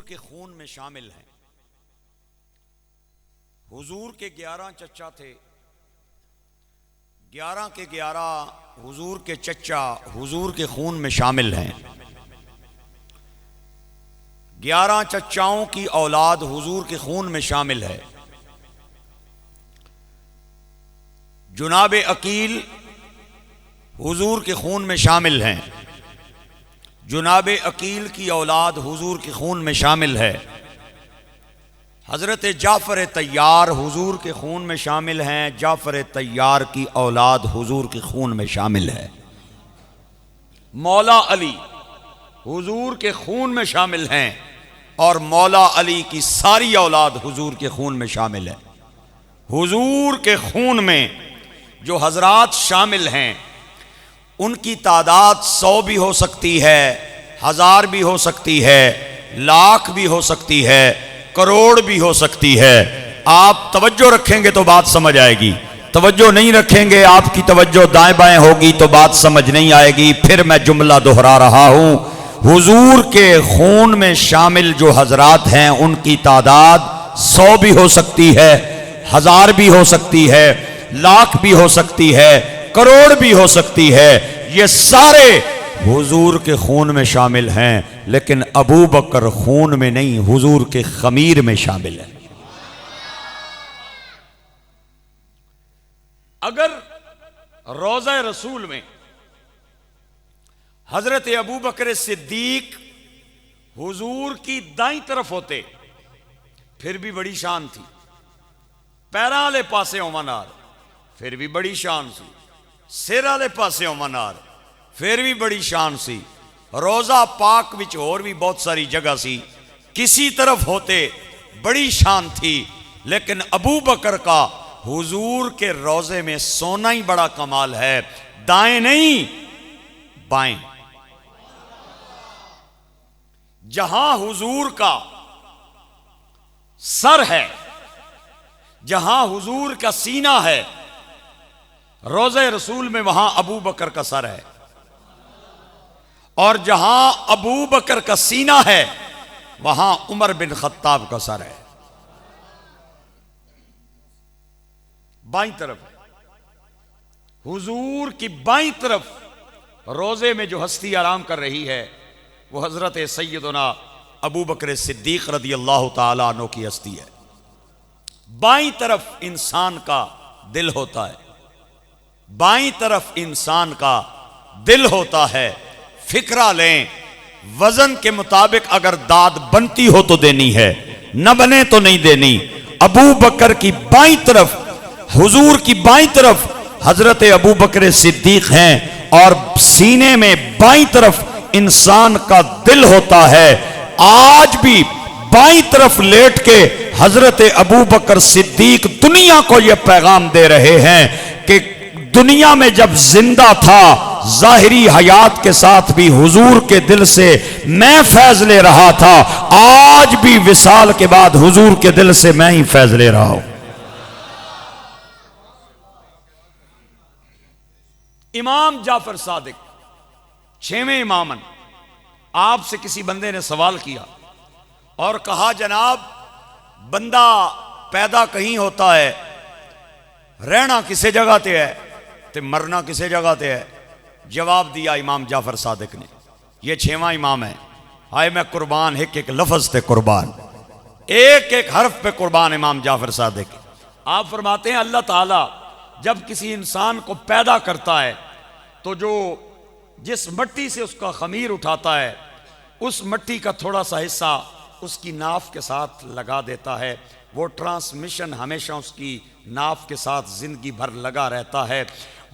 کے خون میں شامل ہیں۔ حضور کے 11 چچا تھے، 11 کے 11 حضور کے چچا حضور کے خون میں شامل ہیں۔ 11 چچاؤں کی اولاد حضور کے خون میں شامل ہے۔ جناب عقیل حضور کے خون میں شامل ہیں۔ جناب عقیل کی اولاد حضور کے خون میں شامل ہے۔ حضرت جعفر طیار حضور کے خون میں شامل ہیں۔ جعفر طیار کی اولاد حضور کے خون میں شامل ہے۔ مولا علی حضور کے خون میں شامل ہیں اور مولا علی کی ساری اولاد حضور کے خون میں شامل ہے۔ حضور کے خون میں جو حضرات شامل ہیں ان کی تعداد 100 بھی ہو سکتی ہے، 1000 بھی ہو سکتی ہے، لاکھ بھی ہو سکتی ہے، کروڑ بھی ہو سکتی ہے۔ آپ توجہ رکھیں گے تو بات سمجھ آئے گی، توجہ نہیں رکھیں گے، آپ کی توجہ دائیں بائیں ہوگی تو بات سمجھ نہیں آئے گی۔ پھر میں جملہ دہرا رہا ہوں، حضور کے خون میں شامل جو حضرات ہیں ان کی تعداد 100 بھی ہو سکتی ہے، 1000 بھی ہو سکتی ہے، لاکھ بھی ہو سکتی ہے، کروڑ بھی ہو سکتی ہے۔ یہ سارے حضور کے خون میں شامل ہیں، لیکن ابو بکر خون میں نہیں، حضور کے خمیر میں شامل ہے۔ اگر روضہ رسول میں حضرت ابو بکر صدیق حضور کی دائیں طرف ہوتے پھر بھی بڑی شان تھی، پیراں والے پاسے اومنار پھر بھی بڑی شان سی، سر والے پاسے اومنار پھر بھی بڑی شان سی، روضہ پاک وچ اور بھی بہت ساری جگہ سی، کسی طرف ہوتے بڑی شان تھی۔ لیکن ابو بکر کا حضور کے روضے میں سونا ہی بڑا کمال ہے، دائیں نہیں بائیں۔ جہاں حضور کا سر ہے، جہاں حضور کا سینہ ہے، روضہ رسول میں وہاں ابو بکر کا سر ہے، اور جہاں ابو بکر کا سینہ ہے وہاں عمر بن خطاب کا سر ہے۔ بائیں طرف حضور کی بائیں طرف روضے میں جو ہستی آرام کر رہی ہے وہ حضرت سیدنا ابو بکر صدیق رضی اللہ تعالیٰ عنہ کی ہستی ہے۔ بائیں طرف انسان کا دل ہوتا ہے، بائیں طرف انسان کا دل ہوتا ہے۔ فکرہ لیں، وزن کے مطابق اگر داد بنتی ہو تو دینی ہے، نہ بنے تو نہیں دینی۔ ابو بکر کی بائیں طرف، حضور کی بائیں طرف حضرت ابو بکر صدیق ہیں، اور سینے میں بائیں طرف انسان کا دل ہوتا ہے۔ آج بھی بائیں طرف لیٹ کے حضرت ابو بکر صدیق دنیا کو یہ پیغام دے رہے ہیں کہ دنیا میں جب زندہ تھا ظاہری حیات کے ساتھ بھی حضور کے دل سے میں فیض لے رہا تھا، آج بھی وصال کے بعد حضور کے دل سے میں ہی فیض لے رہا ہوں۔ امام جعفر صادق 6ویں امامن، آپ سے کسی بندے نے سوال کیا اور کہا جناب بندہ پیدا کہیں ہوتا ہے، رہنا کسی جگہ تے ہے تے مرنا کسی جگہ تے ہے۔ جواب دیا امام جعفر صادق نے، یہ 6واں امام ہے، آئے میں قربان، ایک ایک لفظ تے قربان، ایک ایک حرف پہ قربان امام جعفر صادق۔ آپ فرماتے ہیں اللہ تعالیٰ جب کسی انسان کو پیدا کرتا ہے تو جس مٹی سے اس کا خمیر اٹھاتا ہے اس مٹی کا تھوڑا سا حصہ اس کی ناف کے ساتھ لگا دیتا ہے، وہ ٹرانسمیشن ہمیشہ اس کی ناف کے ساتھ زندگی بھر لگا رہتا ہے۔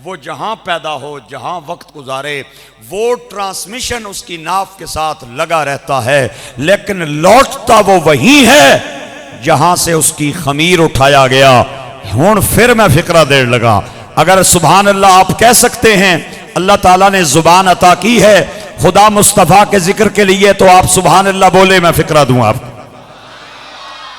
وہ جہاں پیدا ہو، جہاں وقت گزارے، وہ ٹرانسمیشن اس کی ناف کے ساتھ لگا رہتا ہے، لیکن لوٹتا وہ وہی ہے جہاں سے اس کی خمیر اٹھایا گیا۔ ہون پھر میں فکرہ دیر لگا، اگر سبحان اللہ آپ کہہ سکتے ہیں، اللہ تعالیٰ نے زبان عطا کی ہے خدا مصطفیٰ کے ذکر کے لیے، تو آپ سبحان اللہ بولے، میں فکرہ دوں آپ کو۔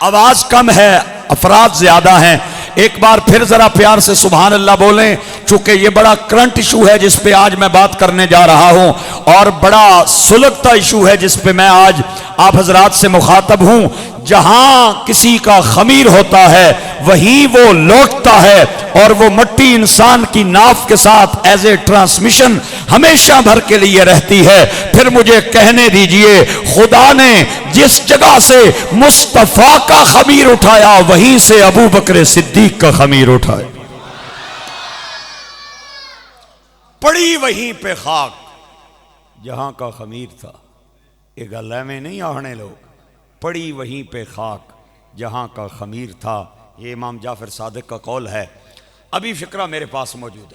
آواز کم ہے، افراد زیادہ ہیں، ایک بار پھر پھر ذرا پیار سے سبحان اللہ بولیں، چونکہ یہ بڑا کرنٹ ایشو ہے جس پہ آج میں بات کرنے جا رہا ہوں، اور بڑا سلگتا ایشو ہے جس پہ میں آج آپ حضرات سے مخاطب ہوں۔ جہاں کسی کا خمیر ہوتا ہے وہیں وہ لوٹتا ہے، اور وہ مٹی انسان کی ناف کے ساتھ ایز اے ٹرانسمیشن ہمیشہ بھر کے لیے رہتی ہے۔ پھر مجھے کہنے دیجئے، خدا نے جس جگہ سے مصطفیٰ کا خمیر اٹھایا وہیں سے ابو بکر صدیق کا خمیر اٹھایا، پڑی وہیں پہ خاک جہاں کا خمیر تھا۔ یہ گلے میں نہیں آنے لوگ، پڑی وہیں پہ خاک جہاں کا خمیر تھا۔ یہ امام جعفر صادق کا قول ہے۔ ابھی فقرہ میرے پاس موجود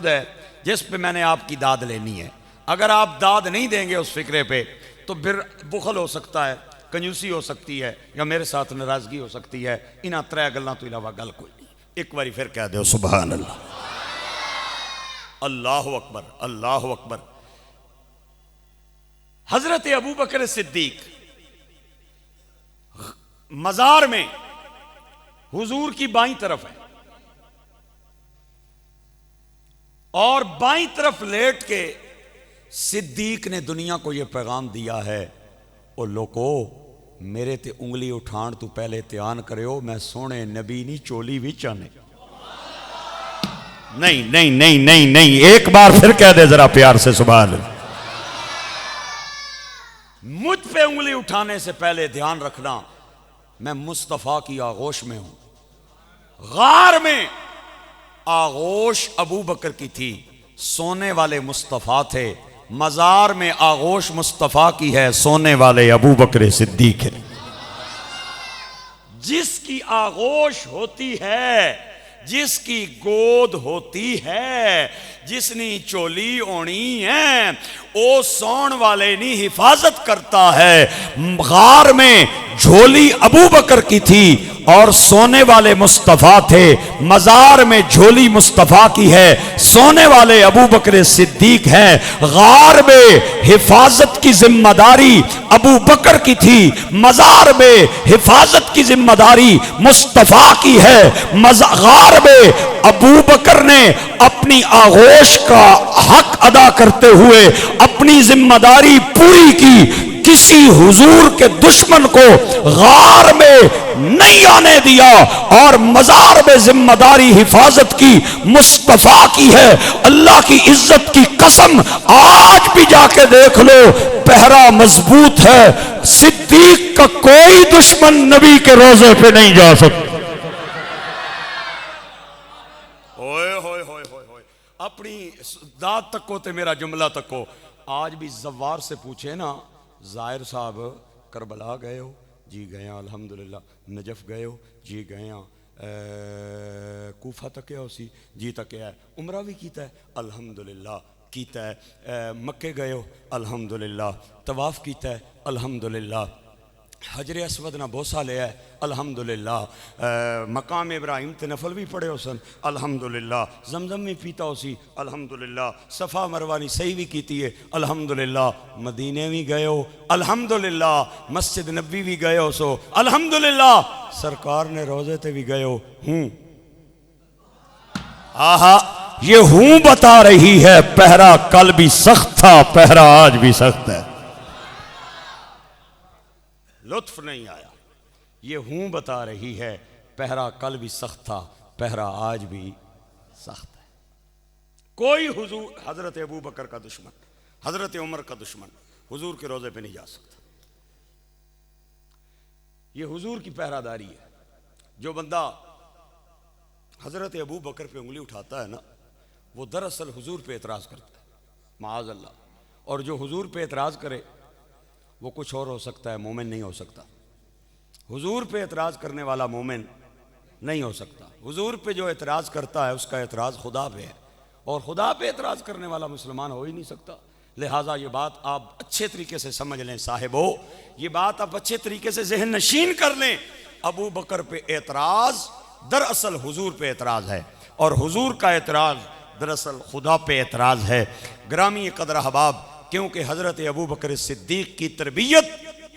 ہے، جس پہ میں نے آپ کی داد لینی ہے۔ اگر آپ داد نہیں دیں گے اس فقرے پہ تو پھر بخل ہو سکتا ہے، کنجوسی ہو سکتی ہے، یا میرے ساتھ ناراضگی ہو سکتی ہے۔ انہاں ترے گلاں تو علاوہ گل کوئی نہیں۔ ایک باری پھر کہہ دو سبحان اللہ، اللہ اکبر، اللہ اکبر۔ حضرت ابو بکر صدیق مزار میں حضور کی بائیں طرف ہے، اور بائیں طرف لیٹ کے صدیق نے دنیا کو یہ پیغام دیا ہے، او لوکو میرے تے انگلی اٹھان تو پہلے تیان کرے ہو، میں سونے نبی نہیں چولی بھی چانے۔ نہیں، ایک بار پھر کہہ دے ذرا پیار سے سبحان اللہ۔ مجھ پہ انگلی اٹھانے سے پہلے دھیان رکھنا، میں مصطفیٰ کی آغوش میں ہوں۔ غار میں آغوش ابو بکر کی تھی، سونے والے مصطفیٰ تھے۔ مزار میں آغوش مصطفیٰ کی ہے، سونے والے ابو بکر صدیق ہے۔ جس کی آغوش ہوتی ہے، جس کی گود ہوتی ہے، جس نے چولی اونی ہے، او سون والے نی حفاظت کرتا ہے۔ غار میں جھولی ابو بکر کی تھی اور سونے والے مصطفیٰ تھے، مزار میں جھولی مصطفیٰ کی ہے، سونے والے ابو بکر صدیق ہیں۔ غار میں حفاظت کی ذمہ داری ابو بکر کی تھی، مزار میں حفاظت کی ذمہ داری مصطفیٰ کی ہے۔ غار میں ابو بکر نے اپنی آغوش کا حق ادا کرتے ہوئے اپنی ذمہ داری پوری کی، کسی حضور کے دشمن کو غار میں نہیں آنے دیا، اور مزار میں ذمہ داری حفاظت کی مصطفیٰ کی ہے۔ اللہ کی عزت کی قسم، آج بھی جا کے دیکھ لو، پہرا مضبوط ہے۔ صدیق کا کوئی دشمن نبی کے روزے پہ نہیں جا سکتا۔ اپنی داد تکو تے میرا جملہ تکو۔ آج بھی زوار سے پوچھے نا، ظاہر صاحب کربلا گئے ہو؟ جی گئے ہیں الحمدللہ۔ نجف گئے ہو؟ جی گئے ہیں۔ کوفہ تکیا ہو سی؟ جی تکیا ہے۔ عمرہ بھی کیتا ہے؟ الحمدللہ کیتا ہے۔ مکے گئے ہو؟ الحمدللہ۔ طواف کیتا ہے؟ الحمدللہ۔ حجر اسود نہ بوسا لیا ہے؟ الحمدللہ۔ مقام ابراہیم تے نفل بھی پڑھے ہو سن؟ الحمدللہ۔ زمزم بھی پیتا ہو سی؟ الحمدللہ۔ صفا مروہ نی صحیح بھی کیتی ہے؟ الحمدللہ۔ مدینے بھی گئے ہو؟ الحمدللہ۔ مسجد نبی بھی گئے ہو سو؟ الحمدللہ۔ سرکار نے روزے تے بھی گئے ہو؟ آہا، یہ ہوں بتا رہی ہے پہرا کل بھی سخت تھا، پہرا آج بھی سخت ہے۔ لطف نہیں آیا؟ یہ ہوں بتا رہی ہے پہرا کل بھی سخت تھا، پہرا آج بھی سخت ہے۔ کوئی حضور حضرت ابو بکر کا دشمن، حضرت عمر کا دشمن حضور کے روزے پہ نہیں جا سکتا۔ یہ حضور کی پہرا داری ہے۔ جو بندہ حضرت ابو بکر پہ انگلی اٹھاتا ہے نا، وہ دراصل حضور پہ اعتراض کرتا ہے، معاذ اللہ۔ اور جو حضور پہ اعتراض کرے وہ کچھ اور ہو سکتا ہے، مومن نہیں ہو سکتا۔ حضور پہ اعتراض کرنے والا مومن نہیں ہو سکتا۔ حضور پہ جو اعتراض کرتا ہے اس کا اعتراض خدا پہ ہے، اور خدا پہ اعتراض کرنے والا مسلمان ہو ہی نہیں سکتا۔ لہٰذا یہ بات آپ اچھے طریقے سے سمجھ لیں صاحبو، یہ بات آپ اچھے طریقے سے ذہن نشین کر لیں۔ ابو بکر پہ اعتراض دراصل حضور پہ اعتراض ہے، اور حضور کا اعتراض دراصل خدا پہ اعتراض ہے۔ گرامی قدر احباب، کیونکہ حضرت ابو بکر صدیق کی تربیت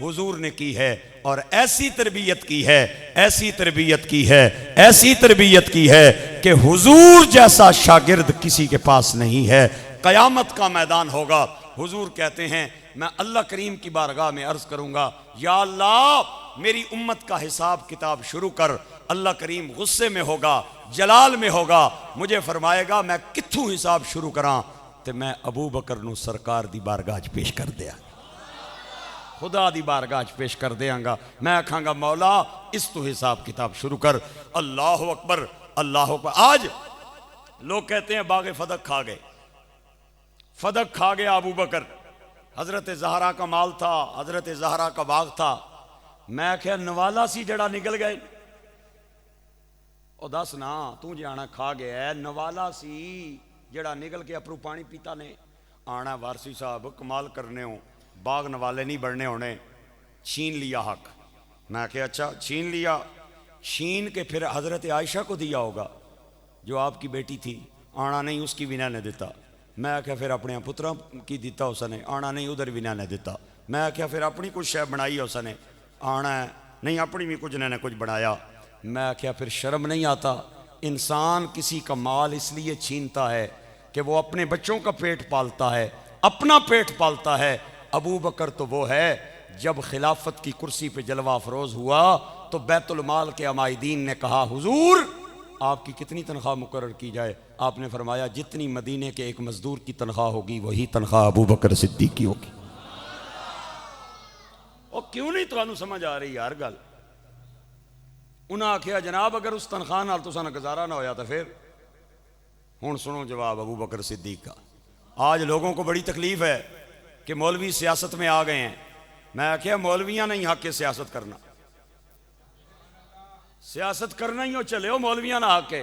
حضور نے کی ہے، اور ایسی تربیت کی ہے، ایسی تربیت کی ہے، ایسی تربیت کی ہے کہ حضور جیسا شاگرد کسی کے پاس نہیں ہے۔ قیامت کا میدان ہوگا، حضور کہتے ہیں میں اللہ کریم کی بارگاہ میں عرض کروں گا یا اللہ میری امت کا حساب کتاب شروع کر۔ اللہ کریم غصے میں ہوگا، جلال میں ہوگا، مجھے فرمائے گا میں کتھوں حساب شروع کراں، تے میں ابو بکر نو سرکار دی بارگاہ پیش کر دیا، خدا دی بارگاہ پیش کر دیاں گا۔ میں کہاں گا مولا اس تو حساب کتاب شروع کر۔ اللہ اکبر، اللہ اکبر۔ آج لوگ کہتے ہیں باغ فدق کھا گئے، فدق کھا گیا ابو بکر، حضرت زہرا کا مال تھا، حضرت زہرا کا باغ تھا۔ میں کہا نوالا سی جڑا نکل گئے، او دس نا تو جانا کھا گیا ہے، نوالا سی جڑا نکل کے اپرو پانی پیتا نے آنا وارسی صاحب کمال کرنے ہوں، باغ نوالے نہیں بڑھنے ہونے، چھین لیا حق۔ میں کہا اچھا چھین لیا، چھین کے پھر حضرت عائشہ کو دیا ہوگا جو آپ کی بیٹی تھی، آنا نہیں اس کی ونا نے دیتا۔ میں کہا پھر اپنے پترا کی دیتا اس نے، آنا نہیں ادھر ونا نے دیتا۔ میں کہا پھر اپنی کچھ شے بنائی اس نے، آنا ہے نہیں اپنی بھی کچھ نے کچھ بنایا۔ میں کہا پھر شرم نہیں آتا؟ انسان کسی کا مال اس لیے چھینتا ہے کہ وہ اپنے بچوں کا پیٹ پالتا ہے، اپنا پیٹ پالتا ہے۔ ابو بکر تو وہ ہے جب خلافت کی کرسی پہ جلوہ افروز ہوا تو بیت المال کے عمائدین نے کہا حضور آپ کی کتنی تنخواہ مقرر کی جائے؟ آپ نے فرمایا جتنی مدینے کے ایک مزدور کی تنخواہ ہوگی وہی تنخواہ ابو بکر صدیق کی ہوگی۔ اور کیوں نہیں تو سمجھ آ رہی یار گل؟ انہاں آکھیا جناب اگر اس تنخواہ نال تساں گزارا نہ ہویا تو پھر ہن سنو جواب ابو بکر صدیق کا۔ آج لوگوں کو بڑی تکلیف ہے کہ مولوی سیاست میں آ گئے ہیں۔ میں کہا مولویاں نہیں حق کے سیاست کرنا، سیاست کرنا ہی ہو چلے ہو، مولویاں نہ حق ہے،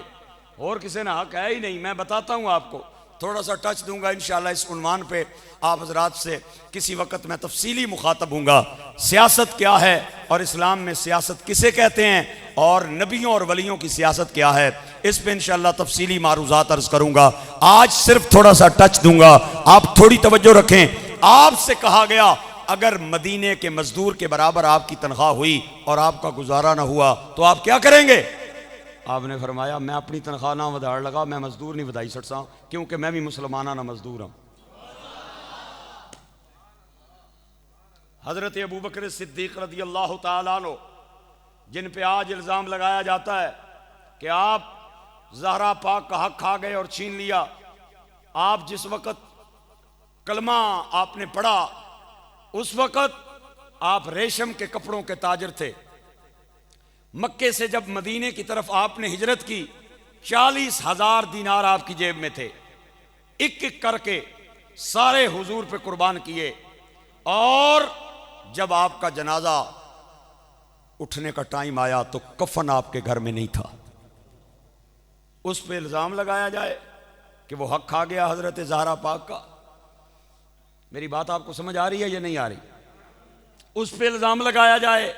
اور کسی نہ حق ہے ہی نہیں۔ میں بتاتا ہوں آپ کو، تھوڑا سا ٹچ دوں گا انشاءاللہ اس عنوان پہ، آپ حضرات سے کسی وقت میں تفصیلی مخاطب ہوں گا۔ سیاست کیا ہے اور اسلام میں سیاست کسے کہتے ہیں اور نبیوں اور ولیوں کی سیاست کیا ہے، اس پہ انشاءاللہ تفصیلی معروضات عرض کروں گا۔ آج صرف تھوڑا سا ٹچ دوں گا، آپ تھوڑی توجہ رکھیں۔ آپ سے کہا گیا اگر مدینے کے مزدور کے برابر آپ کی تنخواہ ہوئی اور آپ کا گزارا نہ ہوا تو آپ کیا کریں گے؟ آپ نے فرمایا میں اپنی تنخواہ نہ وداڑ لگا، میں مزدور نہیں ودائی سکتا کیونکہ میں بھی مسلمانہ نہ مزدور ہوں۔ حضرت ابو بکر صدیق رضی اللہ تعالیٰ عنہ جن پہ آج الزام لگایا جاتا ہے کہ آپ زہرا پاک کا حق کھا گئے اور چھین لیا، آپ جس وقت کلمہ آپ نے پڑھا اس وقت آپ ریشم کے کپڑوں کے تاجر تھے۔ مکے سے جب مدینے کی طرف آپ نے ہجرت کی 40,000 دینار آپ کی جیب میں تھے، ایک ایک کر کے سارے حضور پہ قربان کیے، اور جب آپ کا جنازہ اٹھنے کا ٹائم آیا تو کفن آپ کے گھر میں نہیں تھا۔ اس پہ الزام لگایا جائے کہ وہ حق کھا گیا حضرت زہرا پاک کا۔ میری بات آپ کو سمجھ آ رہی ہے یا نہیں آ رہی؟ اس پہ الزام لگایا جائے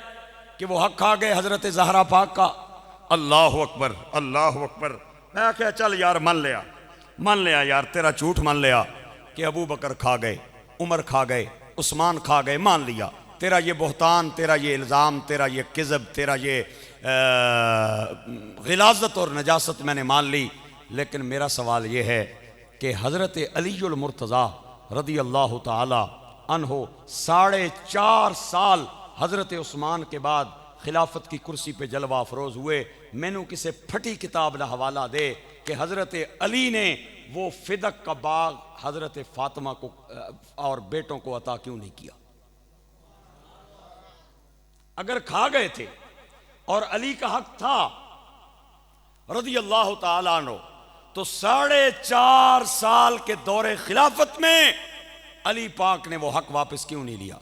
کہ وہ حق کھا گئے حضرت زہرا پاک کا۔ اللہ اکبر، اللہ اکبر۔ میں کہا چل یار من لیا یار، تیرا جھوٹ مان لیا کہ ابو بکر کھا گئے، عمر کھا گئے، عثمان کھا گئے، مان لیا۔ تیرا یہ بہتان، تیرا یہ الزام، تیرا یہ کذب، تیرا یہ غلاظت اور نجاست میں نے مان لی۔ لیکن میرا سوال یہ ہے کہ حضرت علی المرتضیٰ رضی اللہ تعالی عنہ 4.5 سال حضرت عثمان کے بعد خلافت کی کرسی پہ جلوہ افروز ہوئے، میں نے کسے پھٹی کتاب نہ حوالہ دے کہ حضرت علی نے وہ فدق کا باغ حضرت فاطمہ کو اور بیٹوں کو عطا کیوں نہیں کیا؟ اگر کھا گئے تھے اور علی کا حق تھا رضی اللہ تعالیٰ عنہ، تو 4.5 سال کے دور خلافت میں علی پاک نے وہ حق واپس کیوں نہیں لیا؟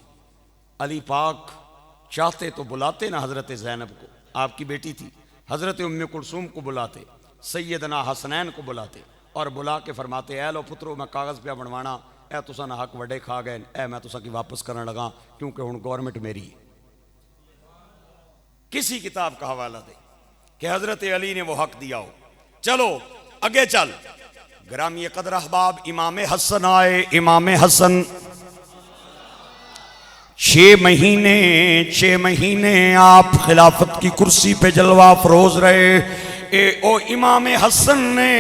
علی پاک چاہتے تو بلاتے نا حضرت زینب کو، آپ کی بیٹی تھی، حضرت ام کلثوم کو بلاتے، سیدنا حسنین کو بلاتے اور بلا کے فرماتے اے لو پترو میں کاغذ پہ بنوانا، اے تساں نہ حق وڈے کھا گئے، اے میں تساں کی واپس کرنے لگا کیونکہ ہن گورنمنٹ میری ہے۔ کسی کتاب کا حوالہ دے کہ حضرت علی نے وہ حق دیا ہو۔ چلو اگے چل، گرامی قدر احباب، امام حسن آئے، امام حسن 6 مہینے آپ خلافت کی کرسی پہ جلوہ افروز رہے. او امام حسن نے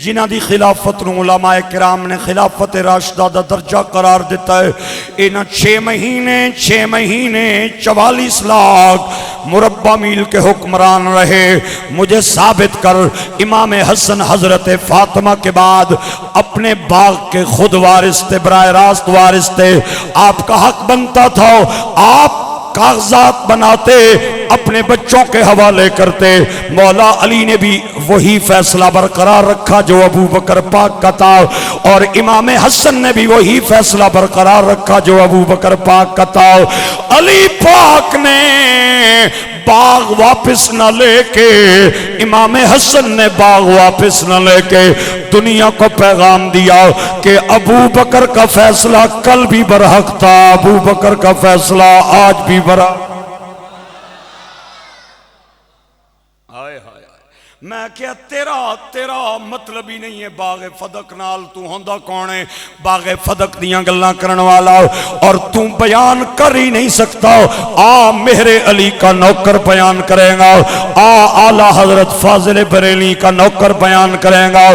جنہ دی خلافت نو علماء کرام نے خلافت راشدہ دا درجہ قرار دیتا ہے. انہاں 6 مہینے 44 لاکھ مربع میل کے حکمران رہے. مجھے ثابت کر امام حسن حضرت فاطمہ کے بعد اپنے باغ کے خود وارث تھے، براہ راست وارث تھے. آپ کا حق بنتا تھا آپ کاغذات بناتے، اپنے بچوں کے حوالے کرتے. مولا علی نے بھی وہی فیصلہ برقرار رکھا جو ابو بکر پاک کا تھا، اور امام حسن نے بھی وہی فیصلہ برقرار رکھا جو ابو بکر پاک کا تھا. علی پاک نے باغ واپس نہ لے کے، امام حسن نے باغ واپس نہ لے کے دنیا کو پیغام دیا کہ ابو بکر کا فیصلہ کل بھی برحق تھا، ابو بکر کا فیصلہ آج بھی برحق. میں کیا تیرا مطلب ہی نہیں ہے باغ فدق نال، تو ہوندہ کون ہے باغ فدق دیاں گلاں کرن والا، اور تو بیان کر ہی نہیں سکتا. مہر علی کا نوکر بیان کرے گا، اعلیٰ حضرت فاضل بریلی کا نوکر بیان کرے گا،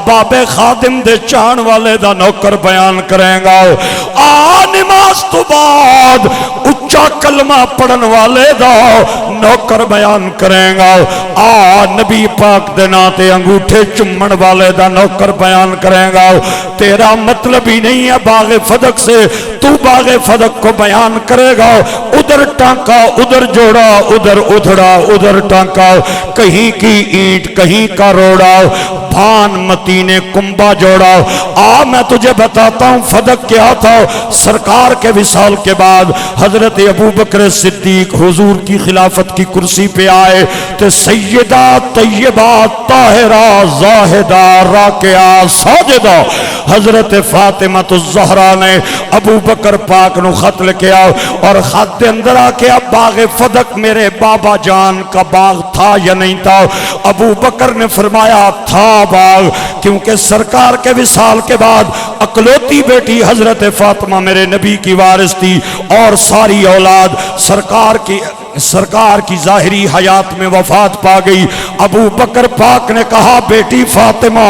باب خادم دے چان والے دا نوکر بیان کرے گا، نماز تو بعد اچھا کلمہ پڑھن والے دا نوکر بیان کرے گا، نبی پاک دے ناتے انگوٹھے چمن والے دا نوکر بیان کرے گا. تیرا مطلب ہی نہیں ہے باغ فدق سے، تو باغ فدق کو بیان کرے گا. ادھر ٹانکا ادھر جوڑا، ادھر ادھڑا ادھر ٹانکا، کہیں کی اینٹ کہیں کا روڑا، بھان متینے کنبا جوڑا. میں تجھے بتاتا ہوں فدق کیا تھا. سرکار کے وصال کے بعد حضرت ابو بکر صدیق حضور کی خلافت کی کرسی پہ آئے تو سیدہ طیبہ طاہرہ زاہدہ راکعہ ساجدہ حضرت فاطمہ الزہرا نے ابو بکر پاک نو خط لکھیا، اور خط دے اندر آکے اب باغ فدق میرے بابا جان کا باغ تھا یا نہیں تھا؟ ابو بکر نے فرمایا تھا باغ، کیونکہ سرکار کے وصال کے بعد اکلوتی بیٹی حضرت فاطمہ میرے نبی کی وارث تھی، اور ساری اولاد سرکار کی ظاہری حیات میں وفات پا گئی. ابو بکر پاک نے کہا بیٹی فاطمہ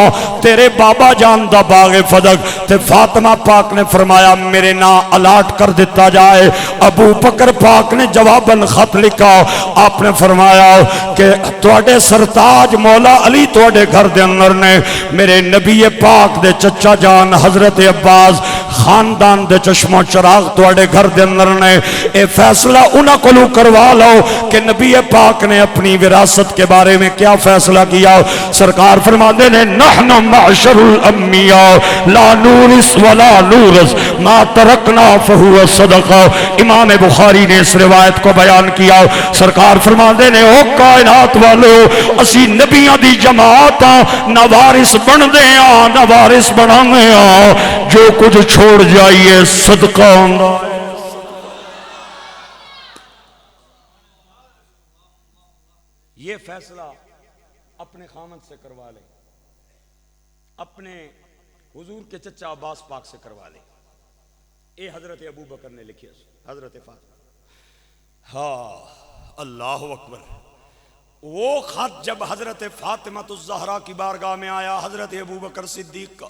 تیرے بابا جان دا باغ فدق، تے فاطمہ پاک نے فرمایا میرے نا الاٹ کر دیتا جائے. ابو بکر پاک نے جواباً خط لکھا، آپ نے فرمایا کہ تواڈے سرتاج مولا علی تواڈے گھر دے اندر نے، میرے نبی پاک دے چچا جان حضرت عباس خاندان دے چشم و چراغ تواڈے گھر دے اندر نے. اے فیصلہ انہاں کولوں کروا لو کہ نبی پاک نے اپنی وراثت کے بارے میں کیا فیصلہ کیا. سرکار فرماتے ہیں نحن معشر الانبیاء لا نورث ولا نورث ما ترکنا فہو صدقہ. امام بخاری نے اس روایت کو بیان کیا. سرکار فرماتے ہیں او کائنات والو اسی نبیوں دی جماعت نہ وارث بن دے نہ وارث بنانے جو کچھ چھوڑ جائیے صدقہ ہوندہ. یہ فیصلہ اپنے خامد سے کروا لیں، اپنے حضور کے چچا عباس پاک سے کروا لیں. اے حضرت ابو بکر نے لکھی حضرت فاطمہ. اللہ اکبر. وہ خط جب حضرت فاطمہ الزہرا کی بارگاہ میں آیا حضرت ابو بکر صدیق کا،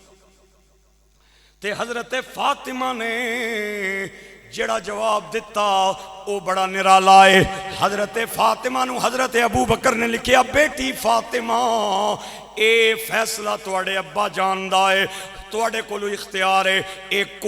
تے حضرت فاطمہ نے جڑا جواب دیتا او بڑا نرالا ہے. حضرت فاطمہ نو حضرت ابو بکر نے لکھیا بیٹی فاطمہ اے فیصلہ تواڈے ابا جاندا ہے، تواڈے کولو اختیار ہے، ایک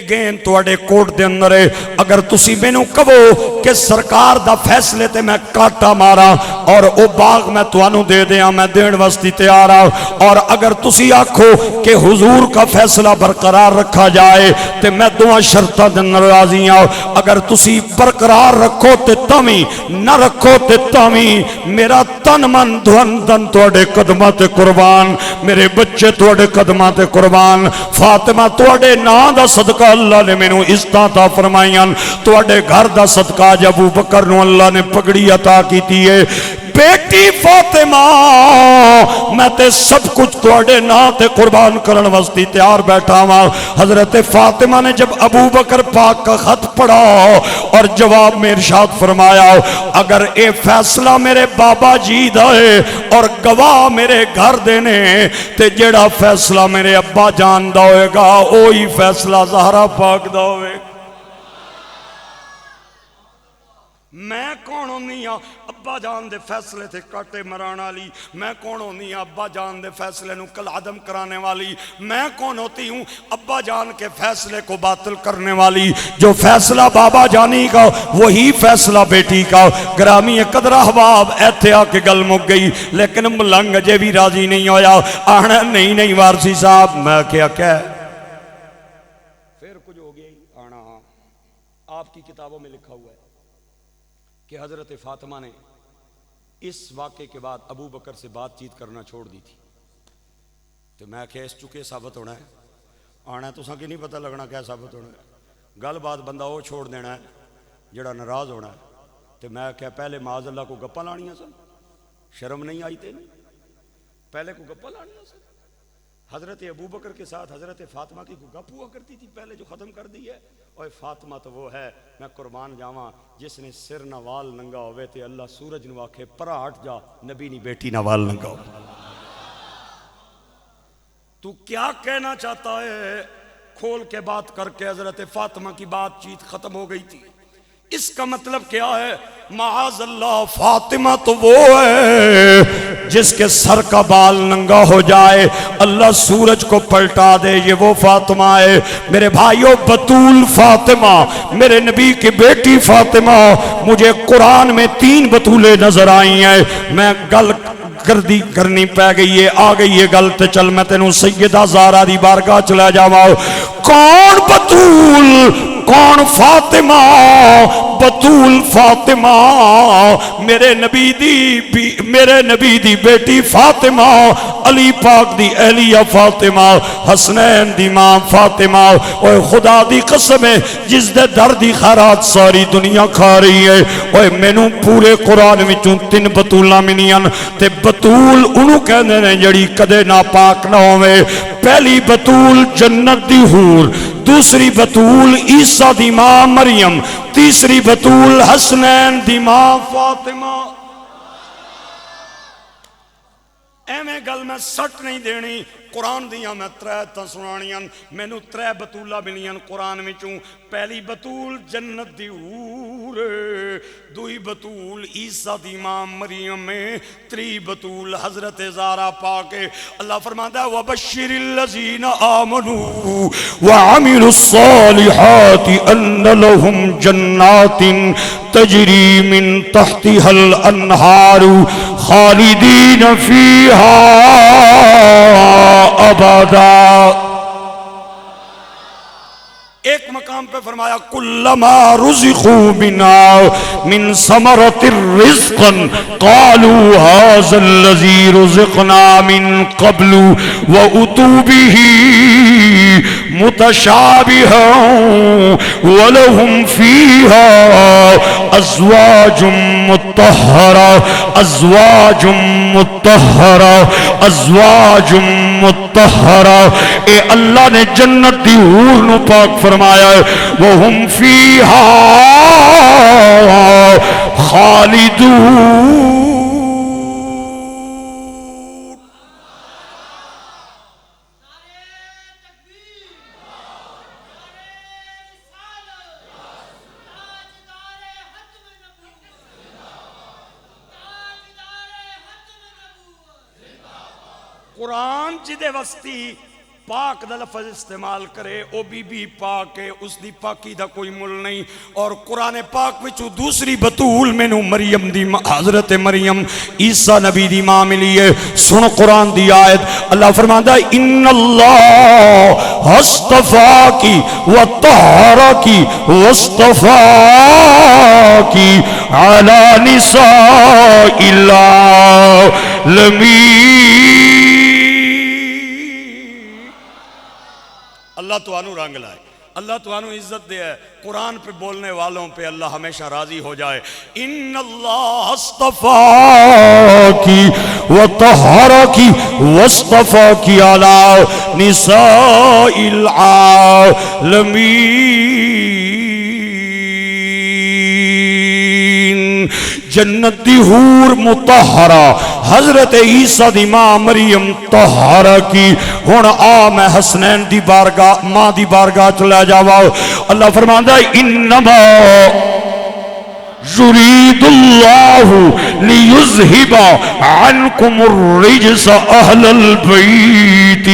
گین تواڈے کوٹ دے اندر ہے. اگر تسی مینوں کہو کہ سرکار دا فیصلے تے میں کاٹا مارا اور او باغ میں توانوں دے دیاں میں دین واسطے تیار ہاں، اور اگر تسی آکھو کہ حضور کا فیصلہ برقرار رکھا جائے تے میں دو شرطاں دے اندر راضی ہاں. اگر تسی برقرار رکھو تے تاویں، نہ رکھو تے تاویں، میرا تن من دھن تواڈے قدماں تے قربان، میرے بچے تواڈے قدماں تے قربان. فاطمہ تواڈے نام دا صدقہ اللہ نے مینوں عزتاں عطا فرمائیاں، تواڈے گھر دا صدقہ جب ابو بکر نو اللہ نے پگڑی عطا کیتی ہے. بیٹی فاطمہ میں تے سب کچھ تواڈے نام تے قربان کرن واسطے تیار بیٹھا ہاں۔ حضرت فاطمہ نے جب ابو بکر پاک کا خط پڑھا اور جواب میں ارشاد فرمایا اگر اے فیصلہ میرے بابا جی دا ہے اور گواہ میرے گھر دینے تے جڑا فیصلہ میرے ابا جان دا ہوئے گا وہی فیصلہ زہرا پاک دا ہوئے گا۔ میں کون ہونی ہاں ابا جان دے فیصلے تھے کاٹے مران والی، میں کون ہونی ہاں ابا جان دے فیصلے نو کل عدم کرانے والی، میں کون ہوتی ہوں ابا جان کے فیصلے کو باطل کرنے والی۔ جو فیصلہ بابا جانی کا وہی فیصلہ بیٹی کا۔ گرامی قدر احباب ایتھے آ کے گل مک گئی، لیکن ملنگ اجے بھی راضی نہیں ہویا۔ آنا نہیں وارسی صاحب، میں کیا پھر کچھ ہو گیا آنا۔ آپ کی کتابوں میں لکھا ہوا ہے کہ حضرت فاطمہ نے اس واقعے کے بعد ابو بکر سے بات چیت کرنا چھوڑ دی تھی۔ تو میں کہ اس چکے ثابت ہونا ہے، آنا ہے تو ساں کی نہیں پتہ لگنا کیا ثابت ہونا ہے۔ گل بات بندہ وہ چھوڑ دینا ہے جڑا ناراض ہونا ہے۔ تو میں کہ پہلے معاذ اللہ کو گپا لانیاں سن، شرم نہیں آئی تھی پہلے کو گپا لانیاں سن۔ حضرت ابو بکر کے ساتھ حضرت فاطمہ کی گپ ہوا کرتی تھی پہلے جو ختم کر دی ہے۔ اور فاطمہ تو وہ ہے میں قربان جاواں جس نے سر نہ وال ننگا ہوئے تے اللہ سورج نو آکھے پرا ہٹ جا، نبی نہیں بیٹی نہ وال ننگا ہو۔ تو کیا کہنا چاہتا ہے؟ کھول کے بات کر کے حضرت فاطمہ کی بات چیت ختم ہو گئی تھی۔ اس کا مطلب کیا ہے؟ معاذ اللہ فاطمہ تو وہ ہے جس کے سر کا بال ننگا ہو جائے اللہ سورج کو پلٹا دے، یہ وہ فاطمہ ہے۔ میرے بھائیوں بطول فاطمہ میرے نبی کی بیٹی فاطمہ، مجھے قرآن میں 3 بطولیں نظر آئی ہیں۔ میں گل گردی کرنی پہ گئی ہے، آ گئی ہے گل تے چل میں تینوں سیدہ زہرا دی بارگاہ چلا جاواں۔ کون بطول کون فاطمہ؟ بطول فاطمہ میرے نبی دی بیٹی فاطمہ، علی پاک دی اہلیہ فاطمہ، حسنین دی ماں فاطمہ۔ اوے خدا دی قسم ہے جس دے در دی خیرات ساری دنیا کھا رہی ہے۔ اوے مینوں پورے قرآن وچوں 3 بطولاں ملیاں تے بطول انہوں کہندے نے جڑی کدے ناپاک نہ ہوئے۔ پہلی بطول جنت دی حور، دوسری بطول عیسیٰ دی ماں مریم، تیسری بطول حسنین دی ماں فاطمہ۔ ایویں گل میں سٹ نہیں دینی، قرآن دیاں میں 3 تا سنانیاں، مینوں 3 بطولاں ملیاں قرآن وچوں۔ پہلی بطول جنت دی حور، دوئی بطول عیسیٰ دی ماں مریم، تری بطول حضرت زہرا پاک۔ اللہ فرماتا ہے وَبَشِّرِ الَّذِينَ آمَنُوا وَعَمِلُوا الصَّالِحَاتِ أَنَّ لَهُمْ جَنَّاتٍ تَجْرِي مِن تَحْتِهَا الْأَنْهَارُ خَالِدِينَ فِيهَا ابدا۔ ایک مقام پہ فرمایا کلما رزقوا منها من ثمرة رزقا قالوا هذا الذي رزقنا من قبل وأتوا به متشابها ولهم فيها أزواج مطهرة اے اللہ نے جنت دی حور نو پاک فرمایا ہے وَهُمْ فِيهَا خَالِدُونَ۔ قرآن جدے وستی پاک دا لفظ استعمال کرے او بی بی پاک ہے، اس دی پاکی دا کوئی مل نہیں۔ اور قرآن پاک وچو دوسری بطول میں نو مریم دی حضرت مریم عیسیٰ نبی دی ماں ملی ہے۔ سن قرآن دی آیت، اللہ فرماتا ہے ان اللہ اصطفاکی وطہرکی واصطفاکی علی نساء العالمین۔ اللہ تو آنو رنگ لائے، اللہ تمہاروں عزت دے ہے، قرآن پہ بولنے والوں پہ اللہ ہمیشہ راضی ہو جائے. ان اللہ اصطفاکی وطہرکی واصطفاکی علی نساء العالمین. جنت دی حور مطہرہ حضرت عیسیٰ دی ماں مریم طہارہ کی. ہن آ میں حسنین دی بارگاہ ماں دی بارگاہ چلا جاوا. اللہ فرماندا ہے انما یرید اللہ لیذہب عنکم الرجس اہل البیت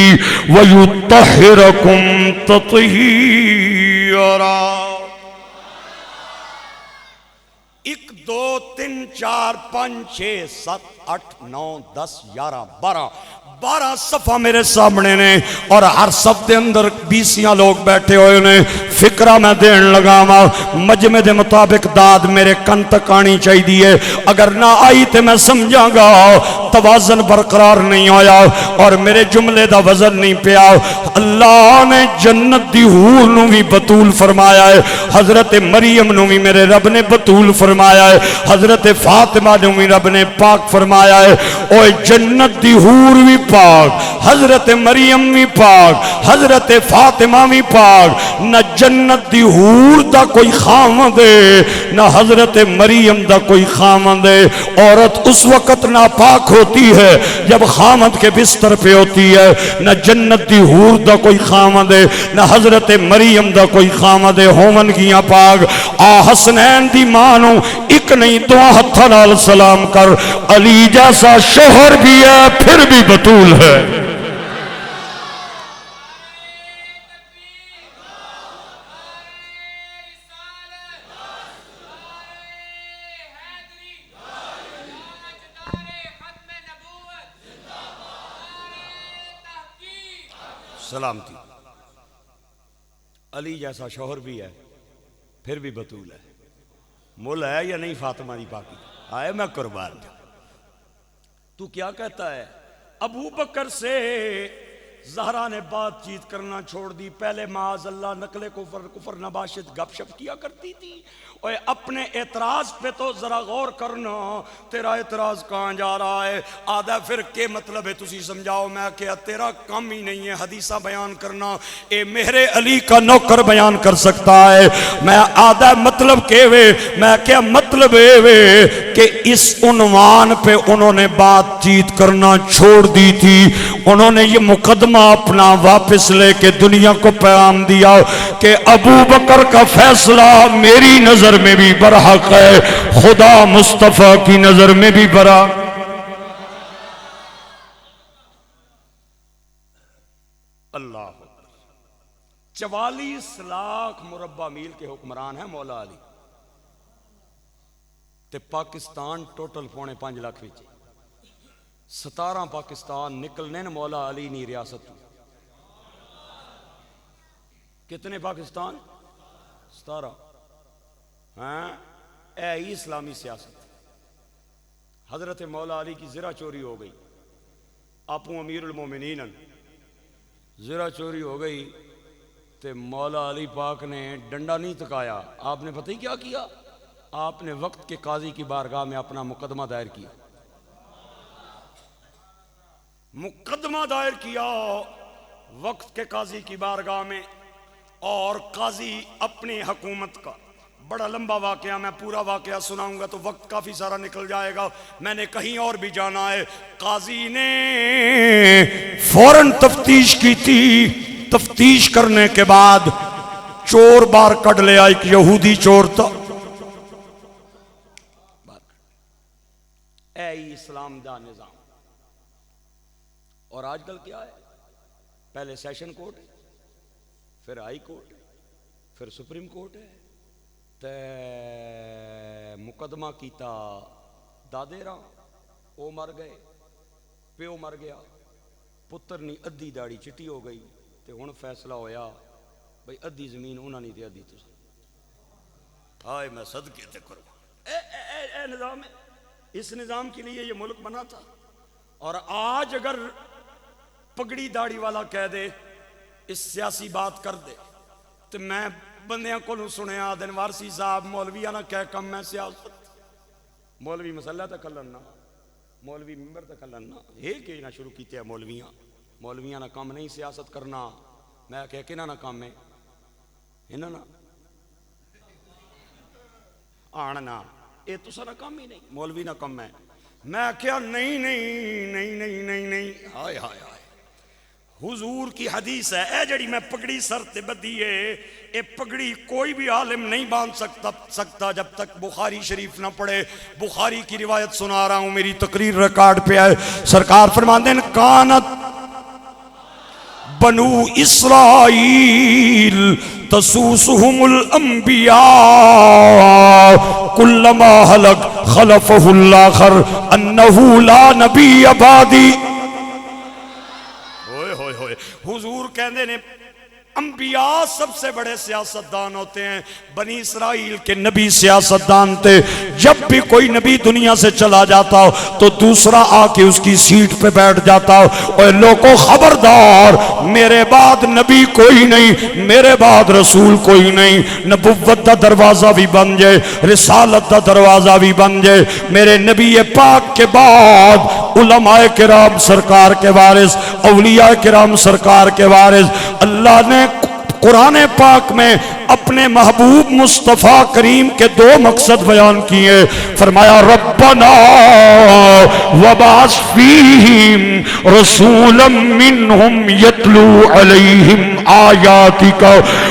ویطہرکم تطہیرا. 1 2 3 4 5 6 7 8 9 10 11 12 صفحہ میرے سامنے نے اور ہر صف دے اندر 20 لوگ بیٹھے ہوئے نے. فکرہ میں دین لگا مجمع دے مطابق داد میرے کن تک آنی چاہیے. اگر نہ آئی تے میں سمجھاں گا توازن برقرار نہیں ہویا اور میرے جملے دا وزن نہیں پیا. اللہ نے جنت دی حور نو بھی بطول فرمایا ہے, حضرت مریم نو بھی میرے رب نے بطول فرمایا ہے, حضرت فاطمہ نو بھی رب نے پاک فرمایا ہے. اوہ جنت دی حور بھی پاک, حضرت مریم بھی پاک, حضرت فاطمہ بھی پاک. نہ جنت دی حور دا کوئی خامد ہے نہ حضرت مریم دا کوئی خامد ہے. عورت اس وقت ناپاک ہوتی ہے جب خامد کے بستر پہ ہوتی ہے. نہ جنت دی حور دا کوئی خامد ہے نہ حضرت مریم دا کوئی خامد ہے. ہومن گیاں پاک. آ حسنین دی مانو ایک نہیں دو ہتھاں نال سلام کر. علی جیسا شوہر بھی ہے پھر بھی بطول ہے. سلامتی. علی جیسا شوہر بھی ہے پھر بھی بطول ہے. مل ہے یا نہیں فاطمہ دی پاکی؟ آئے میں قربان جا. تو کیا کہتا ہے؟ ابو بکر سے زہرا نے بات چیت کرنا چھوڑ دی. پہلے معاذ اللہ نقل کفر نباشت گپ شپ کیا کرتی تھی. اوے اپنے اعتراض پہ تو ذرا غور کرنا, تیرا اعتراض کہاں جا رہا ہے؟ آدھا پھر کے مطلب ہے تسی سمجھاؤ. میں کہا تیرا کام ہی نہیں ہے حدیثہ بیان کرنا, اے میرے علی کا نوکر بیان کر سکتا ہے. میں آدھا مطلب کہ میں کیا مطلب ہے کہ اس عنوان پہ انہوں نے بات چیت کرنا چھوڑ دی تھی. انہوں نے یہ مقدمہ اپنا واپس لے کے دنیا کو پیغام دیا کہ ابو بکر کا فیصلہ میری نظر میں بھی برحق ہے, خدا مصطفیٰ کی نظر میں بھی برا. اللہ 44 لاکھ مربع میل کے حکمران ہیں مولا علی. تے پاکستان ٹوٹل 4.5 لاکھ وچ 17 پاکستان نکلنے نے مولا علی نہیں ریاست. کتنے پاکستان؟ 17. ہاں اے ہی اسلامی سیاست. حضرت مولا علی کی زرہ چوری ہو گئی, آپوں امیر المومنین زرہ چوری ہو گئی تے مولا علی پاک نے ڈنڈا نہیں تکایا. آپ نے پتہ ہی کیا کیا؟ آپ نے وقت کے قاضی کی بارگاہ میں اپنا مقدمہ دائر کیا. مقدمہ دائر کیا وقت کے قاضی کی بارگاہ میں, اور قاضی اپنی حکومت کا بڑا لمبا واقعہ, میں پورا واقعہ سناؤں گا تو وقت کافی سارا نکل جائے گا. میں نے کہیں اور بھی جانا ہے. قاضی نے فوراً تفتیش کی تھی. تفتیش کرنے کے بعد چور بار کٹ لیا. ایک یہودی چور تھا. اے اسلام دا نظام. اور آج کل کیا ہے؟ پہلے سیشن کورٹ ہے, پھر ہائی کورٹ ہے, پھر سپریم کورٹ ہے. تے مقدمہ کیتا دادے راں, او مر گئے, پیو مر گیا, پتر نہیں ادھی داڑھی چٹی ہو گئی. تے ہن فیصلہ ہویا بھئی ادھی زمین انہاں نہیں تے ادھی تسی. ہائے میں صدقے تے کروں. اے نظام ہے. اس نظام کے لیے یہ ملک بنا تھا. اور آج اگر پگڑی داڑھی والا کہہ دے, اس سیاسی بات کر دے, تو تو میں بندیاں کو سنیا دن وارسی صاحب مولویاں نہ کہہ کم میں سیاست مولوی مسئلہ تک کلنا مولوی ممبر تک کلنا ایک ہی نہ شروع کیتے ہیں مولویاں نہ کام نہیں سیاست کرنا میں کہہ کے نہ کام ہے انہاں نہ آنا یہ تو سارا کام ہی نہیں مولوی نہ کم ہے میں کیا نہیں نہیں نہیں نہیں نہیں نہیں ہائے ہائے ہائے حضور کی حدیث ہے اے جڑی میں پگڑی سر تے بدھی ہے اے پگڑی کوئی بھی عالم نہیں باندھ سکتا جب تک بخاری شریف نہ پڑھے بخاری کی روایت سنا رہا ہوں میری تقریر ریکارڈ پہ ہے سرکار فرماتے ہیں کانت بنو اسرائیل تسوسهم الانبیاء کلما حلق خلفہ الاخر انہو لا نبی بعدی حضور کہندے نے انبیاء سب سے بڑے سیاستدان ہوتے ہیں بنی اسرائیل کے نبی سیاستدان تھے جب بھی کوئی نبی دنیا سے چلا جاتا ہو تو دوسرا آ کے اس کی سیٹ پہ بیٹھ جاتا ہو اور لوگوں خبردار میرے بعد نبی کوئی نہیں میرے بعد رسول کوئی نہیں نبوت دا دروازہ بھی بن جائے رسالت دا دروازہ بھی بن جائے میرے نبی پاک کے بعد علماء کرام سرکار کے وارث اولیاء کرام سرکار کے وارث اللہ نے قرآن پاک میں اپنے محبوب مصطفیٰ کریم کے دو مقصد بیان کیے فرمایا ربنا وبعث فیہم رسولا منہم یتلو علیہم آیاتک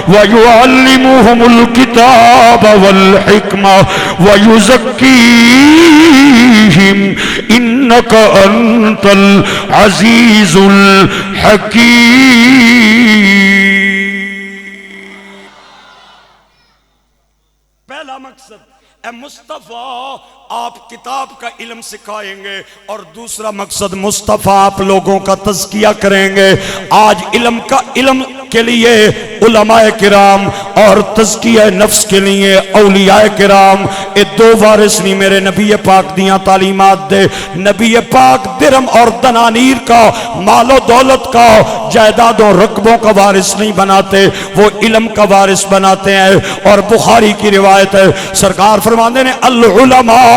ویعلمہم الکتاب والحکمہ ویزکیہم انک انت العزیز الحکیم پہلا مقصد اے مصطفیٰ آپ کتاب کا علم سکھائیں گے اور دوسرا مقصد مصطفیٰ آپ لوگوں کا تزکیہ کریں گے آج علم کے لیے علماء کرام اور تزکیہ نفس کے لیے اولیاء کرام اے دو وارث نہیں میرے نبی پاک دیاں تعلیمات دے نبی پاک درم اور دنانیر کا مال و دولت کا جائیداد و رقبوں کا وارث نہیں بناتے وہ علم کا وارث بناتے ہیں اور بخاری کی روایت ہے سرکار فرماتے ہیں العلماء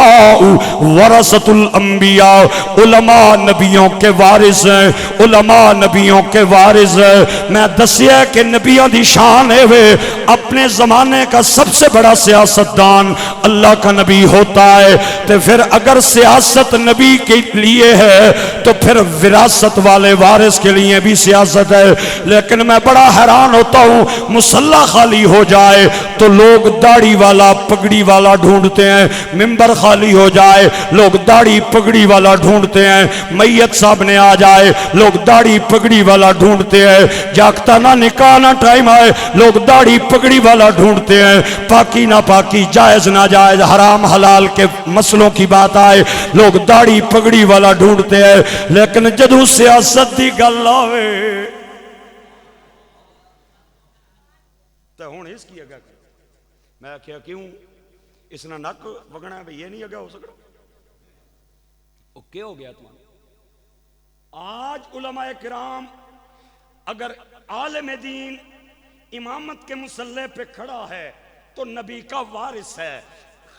ورثۃ الانبیاء علماء نبیوں کے وارث ہیں علماء نبیوں کے وارث ہیں میں دسیا کہ نبیوں دی شان ہے وہ اپنے زمانے کا سب سے بڑا سیاستدان اللہ کا نبی ہوتا ہے تو پھر اگر سیاست نبی کے لیے ہے تو پھر وراثت والے وارث کے لیے بھی سیاست ہے لیکن میں بڑا حیران ہوتا ہوں مصلی خالی ہو جائے تو لوگ داڑھی والا پگڑی والا ڈھونڈتے ہیں ممبر خالی ہو جائے لوگ داڑھی پگڑی والا ڈھونڈتے ہیں میت صاحب نے آ جائے لوگ داڑھی پگڑی والا ڈھونڈتے ہیں جاگتا نہ نکاح نہ ٹائم آئے لوگ داڑھی پگڑی والا ڈھونڈتے ہیں پاکی نہ پاکی جائز نہ جائز حرام حلال کے مسئلوں کی بات آئے لوگ داڑھی پگڑی والا ڈھونڈتے ہیں لیکن جدو سیاست دی گل آوے تو ہون اس کی اگہ میں کیا کیوں اس نے نک وگنا ہے بھئی یہ نہیں اگہ ہو سکتا وہ کیا ہو گیا تمہارا آج علماء کرام اگر عالم دین امامت کے مصلی پہ کھڑا ہے تو نبی کا وارث ہے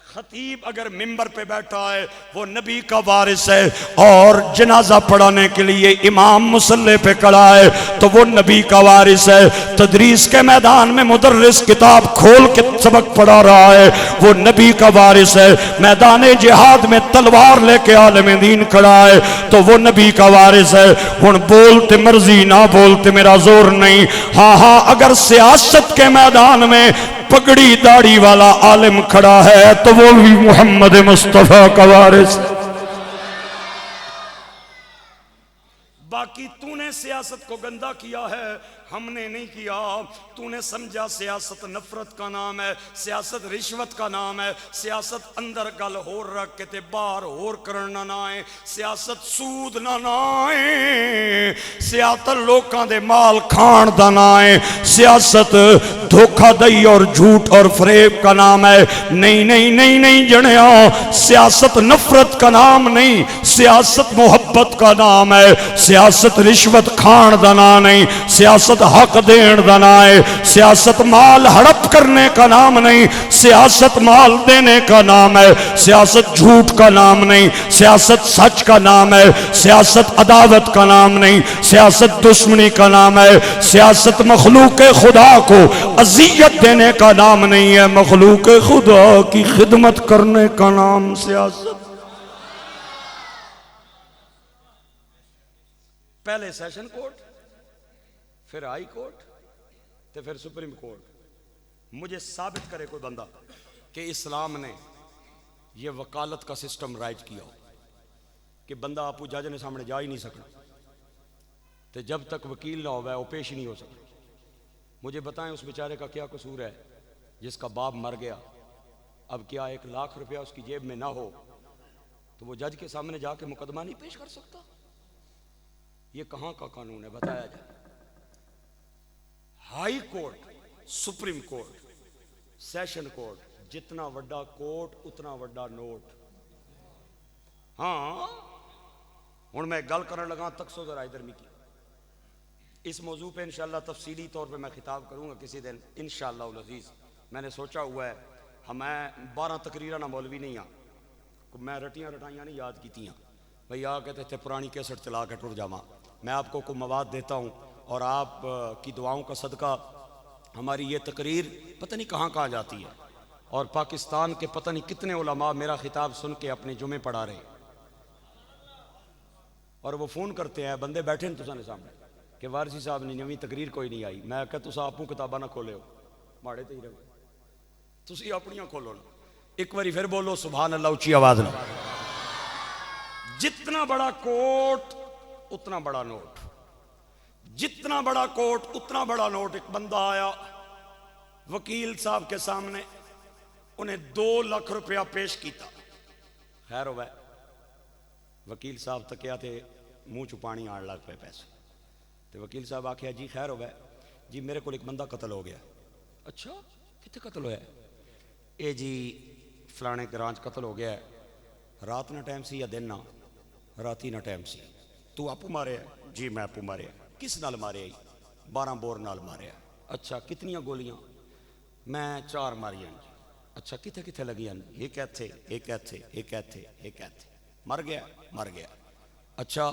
خطیب اگر ممبر پہ بیٹھا ہے وہ نبی کا وارث ہے اور جنازہ پڑھانے کے لیے امام مصلی پہ کھڑا ہے تو وہ نبی کا وارث ہے تدریس کے میدان میں مدرس کتاب کھول کے سبق پڑھا رہا ہے وہ نبی کا وارث ہے میدان جہاد میں تلوار لے کے عالم دین کھڑا ہے تو وہ نبی کا وارث ہے ہن بولتے مرضی نہ بولتے میرا زور نہیں ہاں اگر سیاست کے میدان میں پگڑی داڑھی والا عالم کھڑا ہے تو وہ بھی محمد مصطفیٰ کا وارث باقی تو نے سیاست کو گندا کیا ہے ہم نے نہیں کیا تو نے سمجھا سیاست نفرت کا نام ہے سیاست رشوت کا نام ہے سیاست اندر گل ہور رکھ کے تے باہر ہور کرنا نہ آئے سیاست سود نہ آئے سیاست لوکاں دے مال کھان دا نہ آئے سیاست دھوکہ دہی اور جھوٹ اور فریب کا نام ہے نہیں جنیا سیاست نفرت کا نام نہیں سیاست محبت کا نام ہے سیاست رشوت کھان دا نام نہیں سیاست سیاست حق دین دا نام ہے، سیاست مال ہڑپ کرنے کا نام نہیں، سیاست مال دینے کا نام ہے، سیاست جھوٹ کا نام نہیں، سیاست سچ کا نام ہے، سیاست عداوت کا نام نہیں، سیاست دشمنی کا نام ہے، سیاست مخلوق خدا کو اذیت دینے کا نام نہیں ہے، مخلوق خدا کی خدمت کرنے کا نام سیاست۔ پہلے سیشن کورٹ، پھر ہائی کورٹ، تو پھر سپریم کورٹ۔ مجھے ثابت کرے کوئی بندہ کہ اسلام نے یہ وکالت کا سسٹم رائج کیا ہو کہ بندہ آپ جج نے سامنے جا ہی نہیں سکنا، تو جب تک وکیل نہ ہوگا وہ پیش ہی نہیں ہو سکتا۔ مجھے بتائیں اس بیچارے کا کیا قصور ہے جس کا باپ مر گیا، اب کیا 1,00,000 روپیہ اس کی جیب میں نہ ہو تو وہ جج کے سامنے جا کے مقدمہ نہیں پیش کر سکتا؟ یہ کہاں کا قانون ہے بتایا جائے۔ High court, supreme court, session court, جتنا وڈا کورٹ اتنا وڈا نوٹ۔ ہاں ہوں میں گل کرنے لگا تکسو ذرا ادھر میں کی اس موضوع پہ انشاءاللہ تفصیلی طور پہ میں خطاب کروں گا کسی دن انشاءاللہ العزیز۔ میں نے سوچا ہوا ہے ہمیں 12 تقریرہ نہ مولوی نہیں میں رٹیاں رٹائیاں نہیں یاد کیتی ہیں بھئی آ کہتے تھے پرانی کیسٹ چلا کے ٹر جاواں۔ میں آپ کو کوئی مواد دیتا ہوں اور آپ کی دعاؤں کا صدقہ ہماری یہ تقریر پتہ نہیں کہاں کہاں جاتی ہے، اور پاکستان کے پتہ نہیں کتنے علماء میرا خطاب سن کے اپنے جمعے پڑھا رہے ہیں، اور وہ فون کرتے ہیں بندے بیٹھے ہیں تساں نے سامنے کہ وارثی صاحب نے نویں تقریر کوئی نہیں آئی۔ میں کہ تساں آپوں کتاباں نہ کھولے ہو ماڑے تے ہی رہو، تسی اپنیاں کھولو نا۔ ایک باری پھر بولو سبحان اللہ اچھی آواز نہ۔ جتنا بڑا کوٹ اتنا بڑا نوٹ، جتنا بڑا کوٹ اتنا بڑا نوٹ۔ ایک بندہ آیا وکیل صاحب کے سامنے، انہیں 2 لاکھ روپیہ پیش کیتا۔ خیر ہوئے وکیل صاحب تکیا تھے منہ چپانی آن لگ پہ پیسے، تو وکیل صاحب آکھیا جی خیر ہوئے جی میرے کو ایک بندہ قتل ہو گیا۔ اچھا کتنے قتل ہویا ہے؟ اے جی فلانے گرانچ قتل ہو گیا ہے، رات نہ ٹائم سی یا دن نہ؟ راتی نہ ٹائم سی۔ تو آپ مارے ہے؟ جی میں آپ مارے ہے۔ کس نال مارے ہے؟ 12 بور نال مارے ہے۔ اچھا کتنیاں گولیاں؟ میں 4 ماری ہیں۔ اچھا کتنے کتنے لگی ہیں؟ ایک ایتھے ایک ایتھے ایک ایتھے ایک ایتھے۔ مر گیا؟ مر گیا۔ اچھا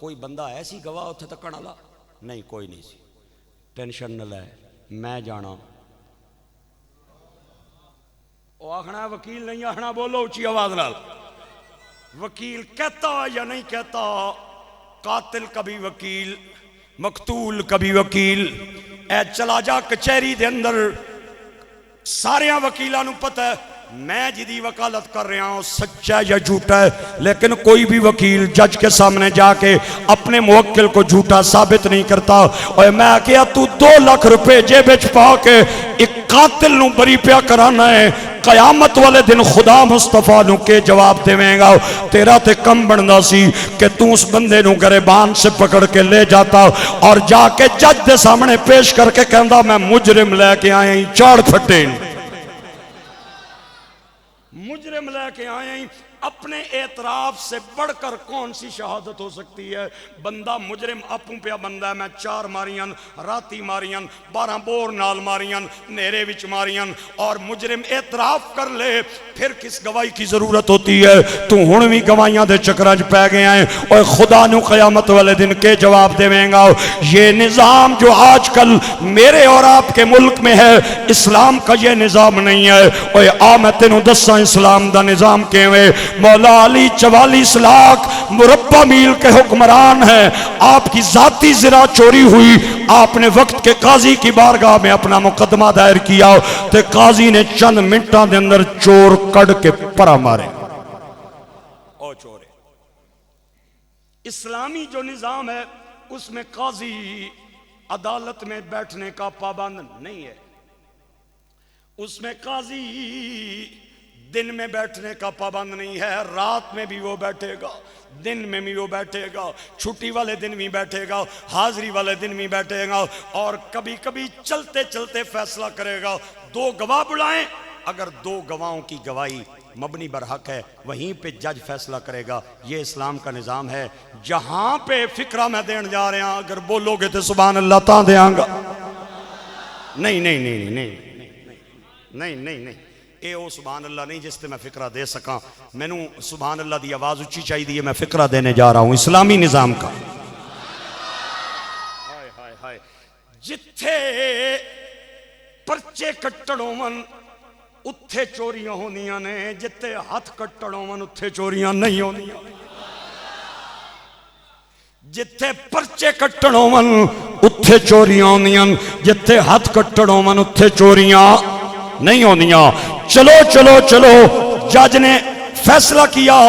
کوئی بندہ ایسی گواہ اتھے تکن والا؟ نہیں کوئی نہیں سی۔ ٹینشن نہ لے میں جانا۔ وہ آخنا ہے وکیل نہیں آخنا، بولو اچھی آواز نال۔ وکیل کہتا یا نہیں کہتا؟ قاتل کبھی وکیل، مقتول کبھی وکیل۔ اے چلا جا کچہری دے اندر، سارے وکیلوں نو پتہ ہے میں جدی وکالت کر رہا ہوں سچا یا جھوٹا ہے، لیکن کوئی بھی وکیل جج کے سامنے جا کے اپنے موکل کو جھوٹا ثابت نہیں کرتا۔ اور میں کہا تو 2 لاکھ روپے جیب وچ پا کے ایک قاتل نو بری پیا کرانا ہے، قیامت والے دن خدا مصطفیٰ نو کے جواب دیویں گا؟ تیرا تے کم بندا سی کہ تو اس بندے نو گریبان سے پکڑ کے لے جاتا اور جا کے جج دے سامنے پیش کر کے کہندا میں مجرم لے کے آئے ہیں، چاڑ پھٹے مجرم لے کے آئے ہیں۔ اپنے اعتراف سے بڑھ کر کون سی شہادت ہو سکتی ہے؟ بندہ مجرم اپوں پہ بندہ ہے، میں 4 ماریاں راتی ماریاں 12 بور نال ماریاں نیرے وچ ماریاں، اور مجرم اعتراف کر لے پھر کس گواہی کی ضرورت ہوتی ہے؟ تو ہن بھی گواہیاں دے چکرج پہ گئے ہیں، اور خدا نو قیامت والے دن کے جواب دیویں گا۔ یہ نظام جو آج کل میرے اور آپ کے ملک میں ہے اسلام کا یہ نظام نہیں ہے۔ اور آ میں تینوں دساں اسلام دا نظام کیویں؟ مولا علی 44 لاکھ مربع میل کے حکمران ہیں، آپ کی ذاتی زرا چوری ہوئی، آپ نے وقت کے قاضی کی بارگاہ میں اپنا مقدمہ دائر کیا، تے قاضی نے چند منٹاں دے اندر چور کڑ کے پرا مارے۔ او چورے اسلامی جو نظام ہے اس میں قاضی عدالت میں بیٹھنے کا پابند نہیں ہے، اس میں قاضی دن میں بیٹھنے کا پابند نہیں ہے، رات میں بھی وہ بیٹھے گا، دن میں بھی وہ بیٹھے گا، چھٹی والے دن بھی بیٹھے گا، حاضری والے دن بھی بیٹھے گا، اور کبھی کبھی چلتے چلتے فیصلہ کرے گا۔ 2 گواہ بلائیں اگر دو گواہوں کی گواہی مبنی بر حق ہے وہیں پہ جج فیصلہ کرے گا. یہ اسلام کا نظام ہے. جہاں پہ فکرہ میں دین جا رہے ہیں اگر بولو گے تو سبحان اللہ تاں دیاں گا. نہیں نہیں نہیں نہیں نہیں نہیں نہیں اے او سبحان اللہ نہیں جس تے میں فکرہ دے سکاں. میں نو سبحان اللہ دی آواز اچھی چاہی دی ہے, میں فکرہ دینے جا رہا ہوں اسلامی نظام کا. جتھے پرچے کٹڑوں من اتھے چوریاں ہونیاں نے, جتھے ہاتھ کٹڑوں من اتھے چوریاں نہیں ہونیاں. جتھے پرچے کٹڑوں من اتھے چوریاں ہونیاں, جتھے ہاتھ کٹڑوں من اتھے چوریاں نہیں ہونیاں. چلو چلو چلو, جج نے فیصلہ کیا,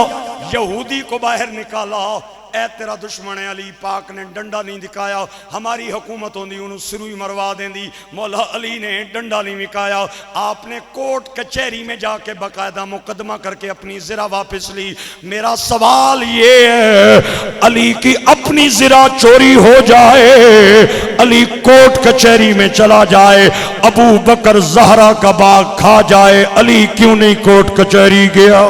یہودی کو باہر نکالا. اے تیرا دشمن علی پاک نے ڈنڈا نہیں دکھایا, ہماری حکومت ہوندی انہوں سروی مروا دیں دی. مولا علی نے ڈنڈا نہیں دکھایا. آپ نے کوٹ کچہری میں جا کے باقاعدہ مقدمہ کر کے اپنی زرہ واپس لی. میرا سوال یہ ہے, علی کی اپنی زرہ چوری ہو جائے, علی کوٹ کچہری میں چلا جائے, ابو بکر زہرا کا باغ کھا جائے, علی کیوں نہیں کوٹ کچہری گیا؟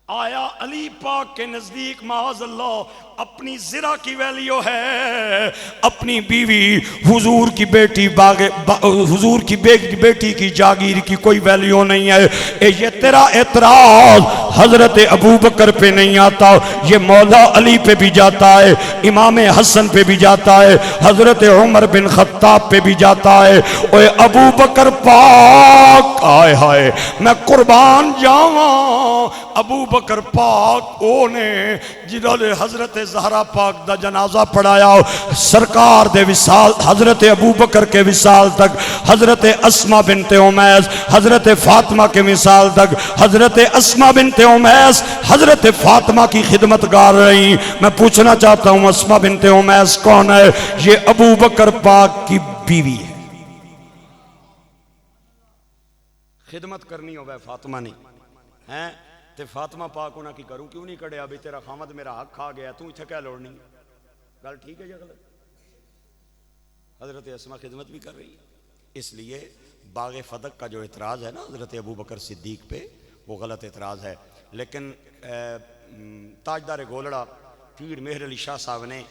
آیا علی پاک کے نزدیک معاذ اللہ اپنی زرہ کی ویلیو ہے, اپنی بیوی حضور کی بیٹی حضور کی بیٹی کی جاگیر کی کوئی ویلیو نہیں ہے. یہ تیرا اعتراض حضرت ابو بکر پہ نہیں آتا, یہ مولا علی پہ بھی جاتا ہے, امام حسن پہ بھی جاتا ہے, حضرت عمر بن خطاب پہ بھی جاتا ہے. اوے ابو بکر پاک, آئے ہائے میں قربان جاواں, ابو بکر پاک او نے جنہوں نے حضرت زہرا پاک دا جنازہ پڑھایا. سرکار دے وصال, حضرت ابو بکر کے وصال تک, حضرت اسماء بنت امیس, حضرت فاطمہ کے وصال تک, حضرت اسماء بنت امیس حضرت فاطمہ کی خدمتگار رہی. میں پوچھنا چاہتا ہوں اسماء بنت امیس کون ہے؟ یہ ابو بکر پاک کی بیوی ہے. خدمت کرنی ہو فاطمہ نہیں ہیں تے فاطمہ پاک انہاں کی کروں کیوں نہیں کڑے؟ ابھی تیرا خامد میرا حق کھا گیا, تو اتھے کیا لوڑنی؟ گل ٹھیک ہے یا غلط؟ حضرت اسماء خدمت بھی کر رہی ہے. اس لیے باغ فدق کا جو اعتراض ہے نا حضرت ابو بکر صدیق پہ, وہ غلط اعتراض ہے. لیکن تاجدار گولڑا پیر مہر علی شاہ صاحب نے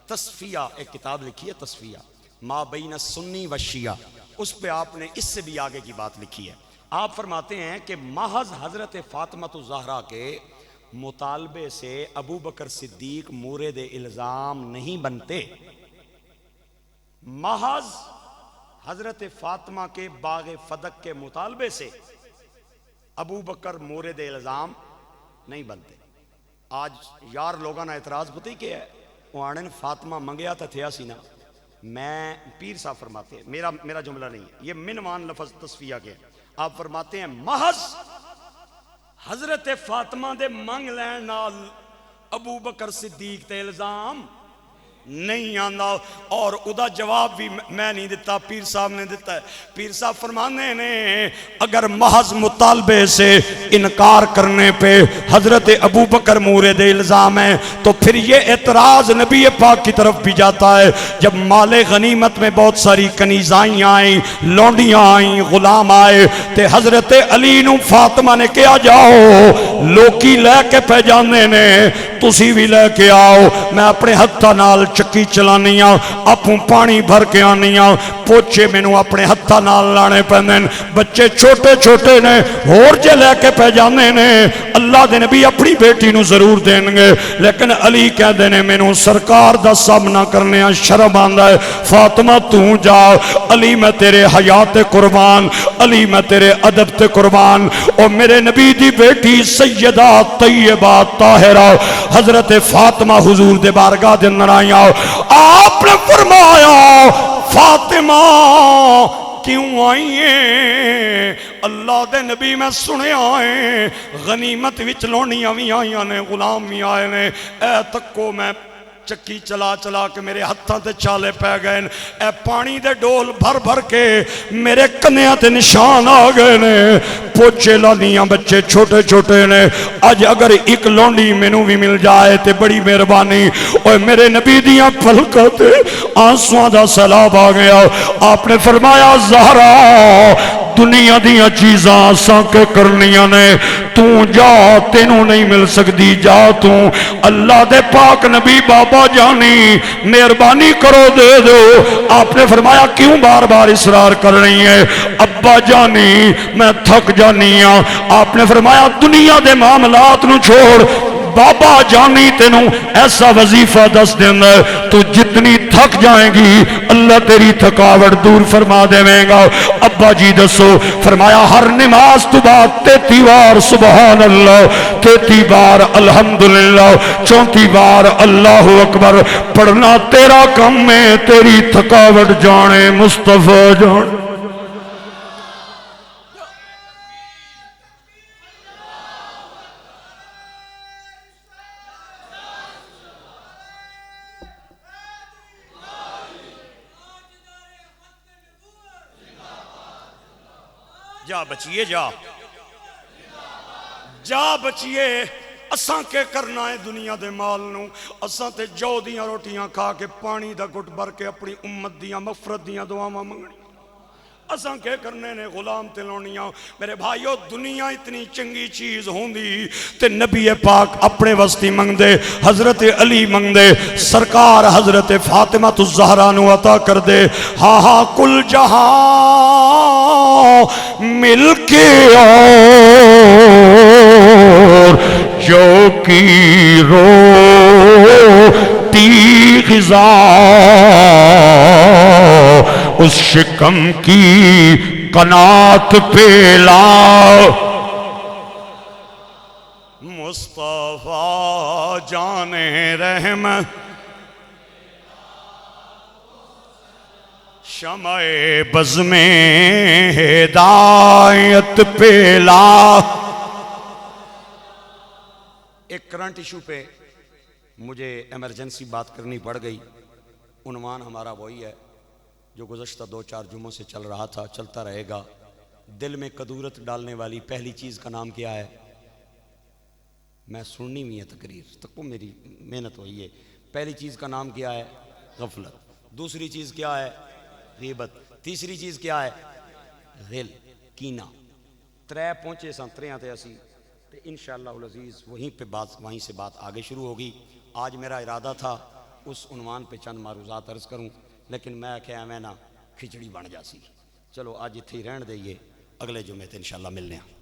تصفیہ ایک کتاب لکھی ہے, تصفیہ ما بین سنی و شیعہ, اس پہ آپ نے اس سے بھی آگے کی بات لکھی ہے. آپ فرماتے ہیں کہ محض حضرت فاطمہ الزہرا کے مطالبے سے ابو بکر صدیق مورد الزام نہیں بنتے, محض حضرت فاطمہ کے باغ فدق کے مطالبے سے ابو بکر مورد الزام نہیں بنتے. آج یار لوگاں نا اعتراض پتہ ہی کیا ہے, وہ آنن فاطمہ منگیا تا تھیا سی نا. میں پیر صاحب فرماتے ہیں, میرا جملہ نہیں ہے, یہ منوان لفظ تصفیہ کے, آپ فرماتے ہیں محض حضرت فاطمہ دے منگ لین نال ابو بکر صدیق تے الزام نہیں آندا. اور ادا جواب بھی میں نہیں دیتا, پیر صاحب نے دیتا ہے. پیر صاحب فرمانے نے اگر محض مطالبے سے انکار کرنے پہ حضرت ابو بکر مورد الزام ہے تو پھر یہ اعتراض نبی پاک کی طرف بھی جاتا ہے. جب مال غنیمت میں بہت ساری کنیزائیں آئیں, لونڈیاں آئیں, غلام آئے, تے حضرت علی نو فاطمہ نے کیا جاؤ لوکی لے کے پہ جانے نے, تسی بھی لے کے آؤ, میں اپنے ہتھا نال چکی چلانی ہاں, اپوں پانی بھر کے آنی ہاں, پوچھے میں نو اپنے ہتھا نال لانے پہنن, بچے چھوٹے چھوٹے نے اور جے لے کے پہ جانے نے, اللہ دے نبی اپنی بیٹی نو ضرور دیں گے, لیکن علی کہہ دینے میں نو سرکار دا سامنا کرنے شرم آندا ہے, فاطمہ تو جا, علی میں تیرے حیات قربان, علی میں تیرے ادب تے قربان. اور میرے نبی دی بیٹی سیدہ طیبہ طاہرہ حضرت فاطمہ حضور دے بارگاہ دے اندر آئیں, آپ نے فرمایا فاطمہ کیوں آئی ہیں؟ اللہ دے نبی میں سنے آئیں غنیمت وچ لونیاں بھی آئیاں نے, غلام بھی آئے نے, اے تکو میں چکی چلا چلا کے میرے ہتھاں تے چالے پہ گئے، اے پانی دے ڈول بھر بھر کے میرے کنیاں تے نشان آ گئے نے، پوچھے لانیاں بچے چھوٹے چھوٹے نے، اج اگر ایک لونڈی مینوں بھی مل جائے تے بڑی مہربانی، اوے میرے نبی دیاں پلکاں تے آنسواں دا سیلاب آ گیا۔ آپ نے فرمایا زہرا دنیا دیاں چیزاں اساں کے کرنیاں نے، تو جا تینوں نہیں مل سکتی، جا تو اللہ دے پاک نبی بابا جانی مہربانی کرو دے دو۔ آپ نے فرمایا کیوں بار بار اصرار کر رہی ہے؟ ابا جانی میں تھک جانی ہاں۔ آپ نے فرمایا دنیا دے معاملات نو چھوڑ، بابا جانی تینوں ایسا وظیفہ دس دینا ہے، تو جتنی تھک جائیں گی اللہ تیری تھکاوٹ دور فرما دے گا۔ ابا جی دسو، فرمایا ہر نماز تو بعد 33 بار سبحان اللہ، 33 بار الحمدللہ، 34 بار اللہ اکبر پڑھنا تیرا کم ہے، تیری تھکاوٹ جانے مصطفیٰ جان۔ جا بچیے جا جا بچیے، اساں کے کرنا ہے دنیا دے مال نو؟ اساں تے جو دیاں روٹیاں کھا کے پانی دا گھٹ بھر کے اپنی امت دیاں مغفرت دیاں دعاواں منگنی، اساں کے کرنے نے غلام تے لونیاں۔ میرے بھائیو دنیا اتنی چنگی چیز ہوندی تے نبی پاک اپنے وسطی منگ دے، حضرت علی منگ دے، سرکار حضرت فاطمہ الزہرا نو عطا کر دے۔ ہاں ہاں کل جہاں مل کے اور جو کی روتی غذا اس شکم کی قنات پہ لا، مصطفیٰ جان رحم شمع بزم ہدایت پہ لا۔ ایک کرنٹ ایشو پہ مجھے ایمرجنسی بات کرنی پڑ گئی۔ عنوان ہمارا وہی ہے جو گزشتہ 2-4 جمعوں سے چل رہا تھا، چلتا رہے گا۔ دل میں کدورت ڈالنے والی پہلی چیز کا نام کیا ہے؟ میں سننی ہوئی ہے تقریر، تو میری محنت ہوئی ہے۔ پہلی چیز کا نام کیا ہے؟ غفلت۔ دوسری چیز کیا ہے؟ غیبت۔ تیسری چیز کیا ہے؟ غل، کینہ۔ ترے پہنچے سن، تریاں تے اسی تے انشاءاللہ العزیز وہیں سے بات آگے شروع ہوگی۔ آج میرا ارادہ تھا اس عنوان پہ چند معروضات عرض کروں، لیکن میں کہا میں نا کھچڑی بن جاسی۔ چلو آج اتھی رہن دئیے، اگلے جمعے تے انشاءاللہ ملنے ہیں۔